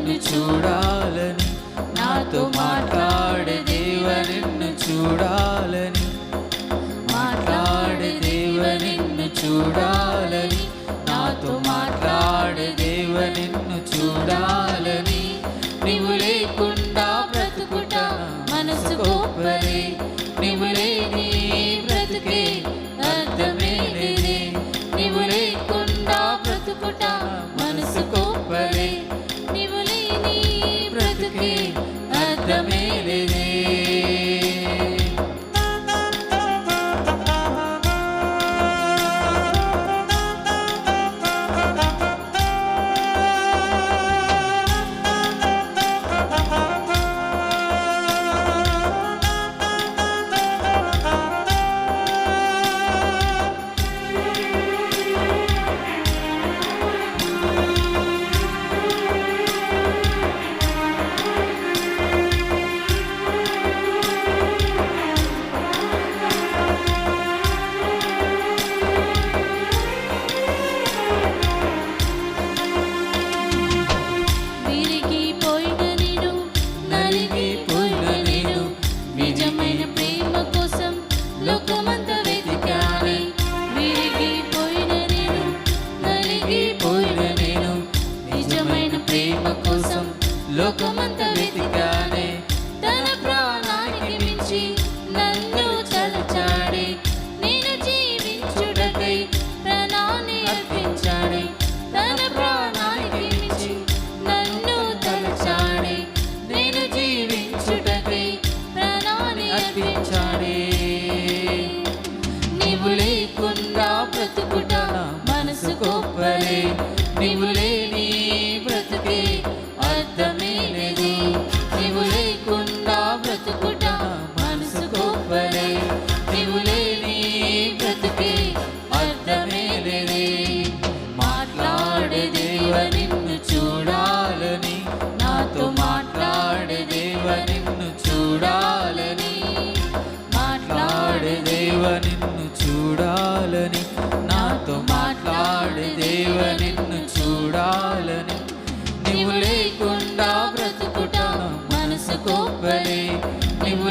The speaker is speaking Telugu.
నిన్ను చూడాలని, నాతో మాట్లాడే దేవ నిన్ను చూడాలని, మాట్లాడే దేవ నిన్ను చూడాలని, నాతో మాట్లాడే దేవ నిన్ను చూడాలని. నీవు లేకుండా బ్రతుకుట మనసు గొప్పది, నీవు లేని బ్రతుకే అర్థమే లేదే. నీవు లేకుండా బ్రతుకుట మనసు గొప్పది, నీవు లేని బ్రతుకే అర్థమే లేదే. లోకమంతా వెతికానే, విరిగిపోయిన నేను, నలిగిపోయిన నేను, నిజమైన ప్రేమ కోసం లోకమంతా వెతికానే. తన ప్రాణానికి మించి నన్ను తలచాడే, నేను జీవించుటకై ప్రాణాన్ని అర్పించాడే. తన ప్రాణానికి మించి నన్ను తలచాడే, నేను జీవించుటకై ప్రాణాన్ని అర్పించాడే. నీవు లేకుండా బ్రతుకుట మనసు గొప్పదే, నీవు లేని బ్రతుకే అర్థమే లేదు. నీవు లేకుండా బ్రతుకుట మనసు గొప్పదే, నీవు లేని బ్రతుకే అర్థమే లేదే. మాట్లాడే దేవ నిన్ను చూడాలని, నాతో మాట్లాడే దేవ నిన్ను చూడాలని, మాట్లాడే దేవ నిన్ను చూడాలని, నాతో మాట్లాడే దేవ నిన్ను చూడాలని. నీవు లేకుండా బ్రతుకుట మనసు గొప్పదే, నీవు